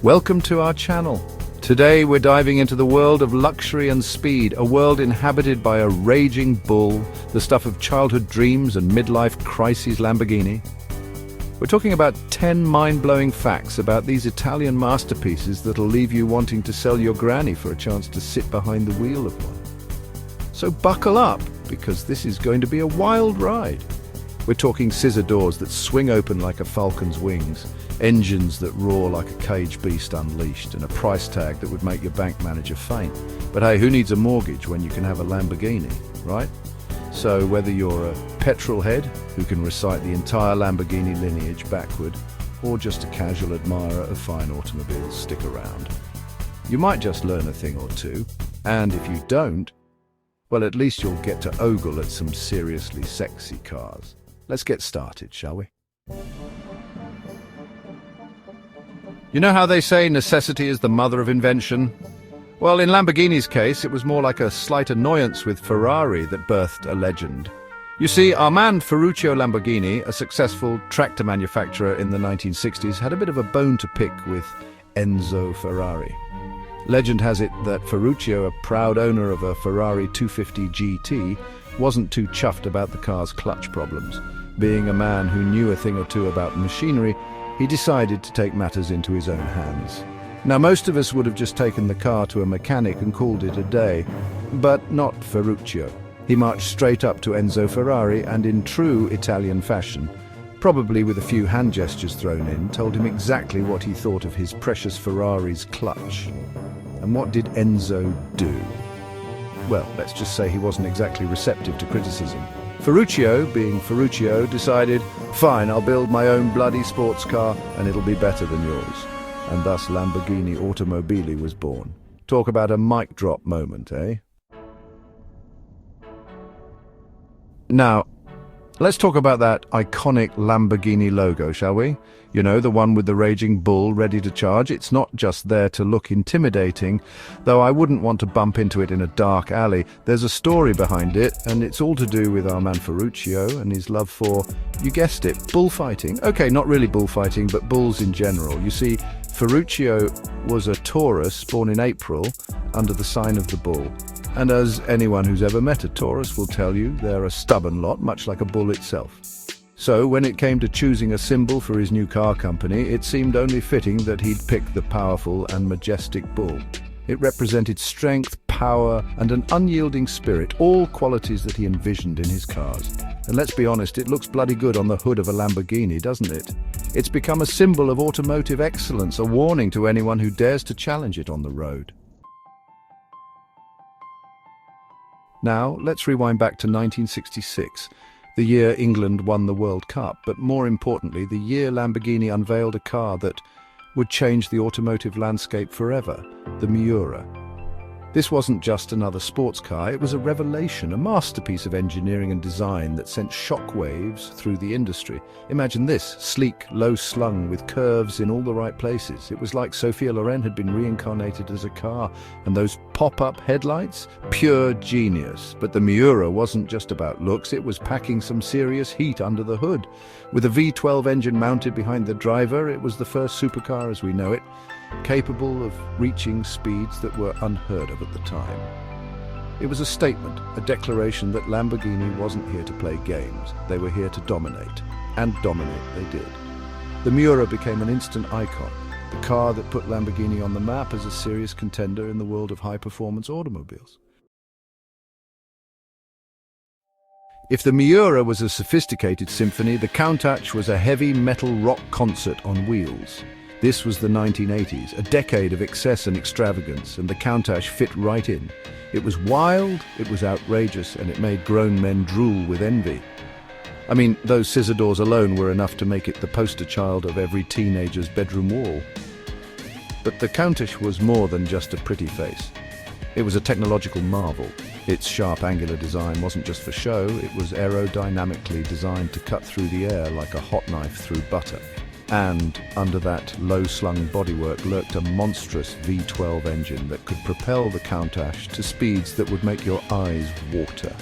Welcome to our channel. Today we're diving into the world of luxury and speed, a world inhabited by a raging bull, the stuff of childhood dreams and midlife crises Lamborghini. We're talking about 10 mind-blowing facts about these Italian masterpieces that'll leave you wanting to sell your granny for a chance to sit behind the wheel of one. So buckle up, because this is going to be a wild ride. We're talking scissor doors that swing open like a falcon's wings, engines that roar like a caged beast unleashed, and a price tag that would make your bank manager faint. But hey, who needs a mortgage when you can have a Lamborghini, right? So whether you're a petrol head who can recite the entire Lamborghini lineage backward, or just a casual admirer of fine automobiles, stick around. You might just learn a thing or two, and if you don't, well, at least you'll get to ogle at some seriously sexy cars. Let's get started, shall we? You know how they say necessity is the mother of invention? Well, in Lamborghini's case, it was more like a slight annoyance with Ferrari that birthed a legend. You see, our man Ferruccio Lamborghini, a successful tractor manufacturer in the 1960s, had a bit of a bone to pick with Enzo Ferrari. Legend has it that Ferruccio, a proud owner of a Ferrari 250 GT, wasn't too chuffed about the car's clutch problems. Being a man who knew a thing or two about machinery, he decided to take matters into his own hands. Now, most of us would have just taken the car to a mechanic and called it a day, but not Ferruccio. He marched straight up to Enzo Ferrari and, in true Italian fashion, probably with a few hand gestures thrown in, told him exactly what he thought of his precious Ferrari's clutch. And what did Enzo do? Well, let's just say he wasn't exactly receptive to criticism. Ferruccio, being Ferruccio, decided, fine, I'll build my own bloody sports car and it'll be better than yours. And thus Lamborghini Automobili was born. Talk about a mic drop moment, eh? Now, let's talk about that iconic Lamborghini logo, shall we? You know, the one with the raging bull ready to charge. It's not just there to look intimidating, though I wouldn't want to bump into it in a dark alley. There's a story behind it, and it's all to do with our man Ferruccio and his love for, you guessed it, bullfighting. Okay, not really bullfighting, but bulls in general. You see, Ferruccio was a Taurus born in April under the sign of the bull. And as anyone who's ever met a Taurus will tell you, they're a stubborn lot, much like a bull itself. So when it came to choosing a symbol for his new car company, it seemed only fitting that he'd pick the powerful and majestic bull. It represented strength, power, and an unyielding spirit, all qualities that he envisioned in his cars. And let's be honest, it looks bloody good on the hood of a Lamborghini, doesn't it? It's become a symbol of automotive excellence, a warning to anyone who dares to challenge it on the road. Now, let's rewind back to 1966, the year England won the World Cup, but more importantly, the year Lamborghini unveiled a car that would change the automotive landscape forever, the Miura. This wasn't just another sports car, it was a revelation, a masterpiece of engineering and design that sent shockwaves through the industry. Imagine this, sleek, low-slung, with curves in all the right places. It was like Sophia Loren had been reincarnated as a car, and those pop-up headlights? Pure genius. But the Miura wasn't just about looks, it was packing some serious heat under the hood. With a V12 engine mounted behind the driver, it was the first supercar as we know it, capable of reaching speeds that were unheard of at the time. It was a statement, a declaration that Lamborghini wasn't here to play games. They were here to dominate, and dominate they did. The Miura became an instant icon, the car that put Lamborghini on the map as a serious contender in the world of high-performance automobiles. If the Miura was a sophisticated symphony, the Countach was a heavy metal rock concert on wheels. This was the 1980s, a decade of excess and extravagance, and the Countach fit right in. It was wild, it was outrageous, and it made grown men drool with envy. I mean, those scissor doors alone were enough to make it the poster child of every teenager's bedroom wall. But the Countach was more than just a pretty face. It was a technological marvel. Its sharp angular design wasn't just for show, it was aerodynamically designed to cut through the air like a hot knife through butter. And under that low-slung bodywork lurked a monstrous V12 engine that could propel the Countach to speeds that would make your eyes water.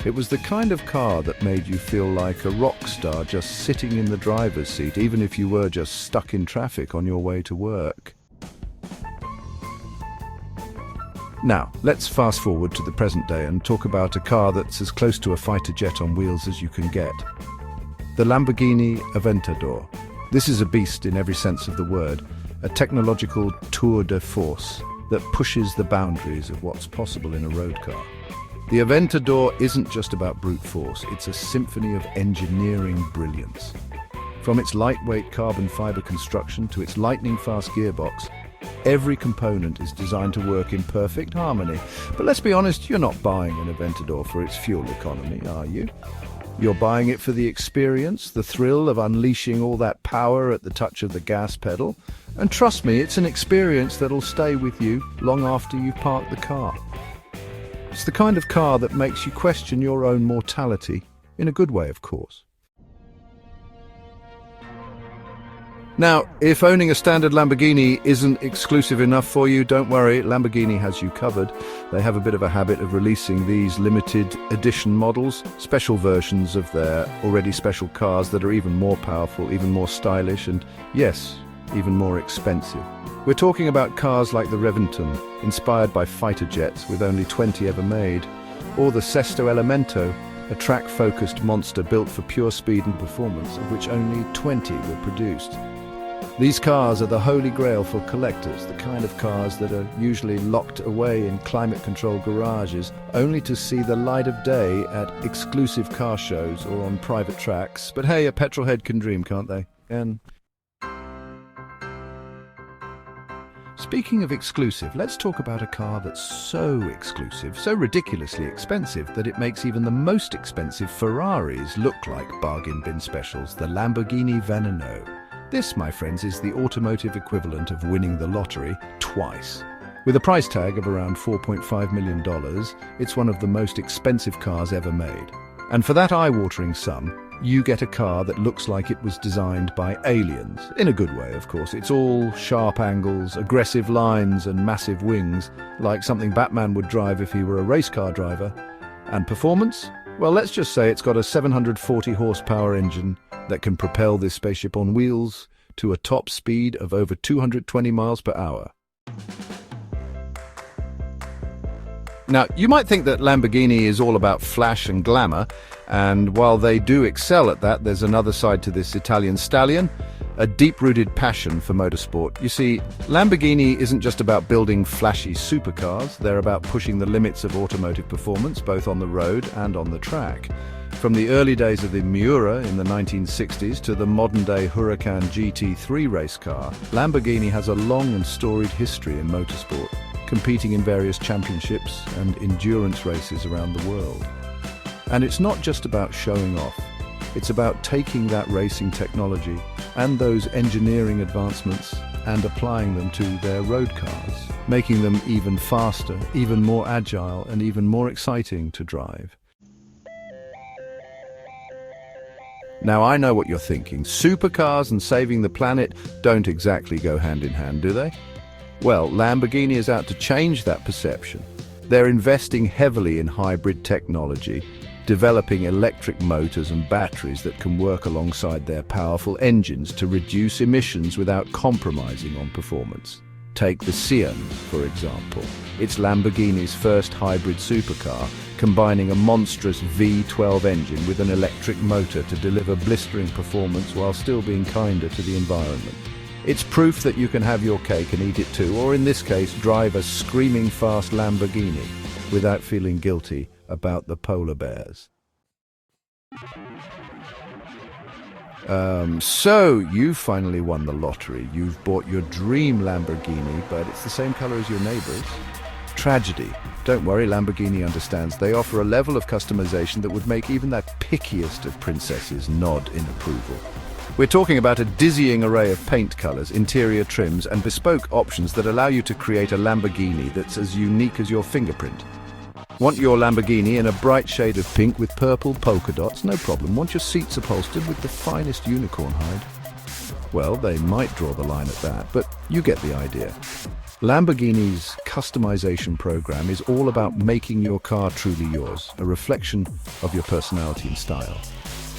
It was the kind of car that made you feel like a rock star just sitting in the driver's seat, even if you were just stuck in traffic on your way to work. Now, let's fast forward to the present day and talk about a car that's as close to a fighter jet on wheels as you can get. The Lamborghini Aventador. This is a beast in every sense of the word, a technological tour de force that pushes the boundaries of what's possible in a road car. The Aventador isn't just about brute force, it's a symphony of engineering brilliance. From its lightweight carbon fiber construction to its lightning-fast gearbox, every component is designed to work in perfect harmony. But let's be honest, you're not buying an Aventador for its fuel economy, are you? You're buying it for the experience, the thrill of unleashing all that power at the touch of the gas pedal. And trust me, it's an experience that'll stay with you long after you've parked the car. It's the kind of car that makes you question your own mortality, in a good way, of course. Now, if owning a standard Lamborghini isn't exclusive enough for you, don't worry, Lamborghini has you covered. They have a bit of a habit of releasing these limited edition models, special versions of their already special cars that are even more powerful, even more stylish, and yes, even more expensive. We're talking about cars like the Reventon, inspired by fighter jets with only 20 ever made, or the Sesto Elemento, a track-focused monster built for pure speed and performance, of which only 20 were produced. These cars are the holy grail for collectors, the kind of cars that are usually locked away in climate-controlled garages, only to see the light of day at exclusive car shows or on private tracks. But hey, a petrolhead can dream, can't they? And speaking of exclusive, let's talk about a car that's so exclusive, so ridiculously expensive, that it makes even the most expensive Ferraris look like bargain bin specials, the Lamborghini Veneno. This, my friends, is the automotive equivalent of winning the lottery twice. With a price tag of around $4.5 million, it's one of the most expensive cars ever made. And for that eye-watering sum, you get a car that looks like it was designed by aliens. In a good way, of course. It's all sharp angles, aggressive lines and massive wings, like something Batman would drive if he were a race car driver. And performance? Well, let's just say it's got a 740 horsepower engine that can propel this spaceship on wheels to a top speed of over 220 miles per hour. Now, you might think that Lamborghini is all about flash and glamour, and while they do excel at that, there's another side to this Italian stallion, a deep-rooted passion for motorsport. You see, Lamborghini isn't just about building flashy supercars, they're about pushing the limits of automotive performance, both on the road and on the track. From the early days of the Miura in the 1960s to the modern-day Huracan GT3 race car, Lamborghini has a long and storied history in motorsport, competing in various championships and endurance races around the world. And it's not just about showing off. It's about taking that racing technology and those engineering advancements and applying them to their road cars, making them even faster, even more agile, and even more exciting to drive. Now, I know what you're thinking. Supercars and saving the planet don't exactly go hand in hand, do they? Well, Lamborghini is out to change that perception. They're investing heavily in hybrid technology, developing electric motors and batteries that can work alongside their powerful engines to reduce emissions without compromising on performance. Take the Sian, for example. It's Lamborghini's first hybrid supercar, combining a monstrous V12 engine with an electric motor to deliver blistering performance while still being kinder to the environment. It's proof that you can have your cake and eat it too, or in this case, drive a screaming fast Lamborghini without feeling guilty about the polar bears. So you finally won the lottery. You've bought your dream Lamborghini, but it's the same color as your neighbors. Tragedy. Don't worry, Lamborghini understands. They offer a level of customization that would make even that pickiest of princesses nod in approval. We're talking about a dizzying array of paint colors, interior trims, and bespoke options that allow you to create a Lamborghini that's as unique as your fingerprint. Want your Lamborghini in a bright shade of pink with purple polka dots? No problem. Want your seats upholstered with the finest unicorn hide? Well, they might draw the line at that, but you get the idea. Lamborghini's customization program is all about making your car truly yours, a reflection of your personality and style.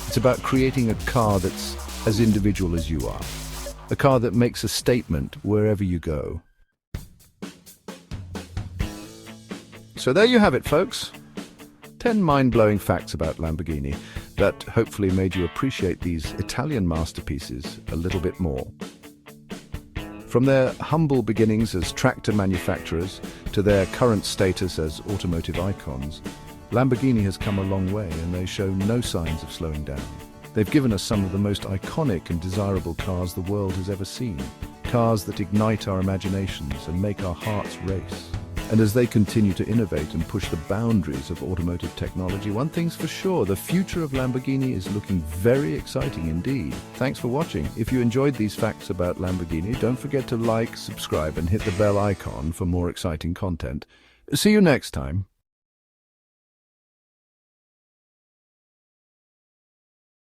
It's about creating a car that's as individual as you are, a car that makes a statement wherever you go. So there you have it, folks. 10 mind-blowing facts about Lamborghini that hopefully made you appreciate these Italian masterpieces a little bit more. From their humble beginnings as tractor manufacturers to their current status as automotive icons, Lamborghini has come a long way, and they show no signs of slowing down. They've given us some of the most iconic and desirable cars the world has ever seen. Cars that ignite our imaginations and make our hearts race. And as they continue to innovate and push the boundaries of automotive technology, one thing's for sure, the future of Lamborghini is looking very exciting indeed. Thanks for watching. If you enjoyed these facts about Lamborghini, don't forget to like, subscribe, and hit the bell icon for more exciting content. See you next time.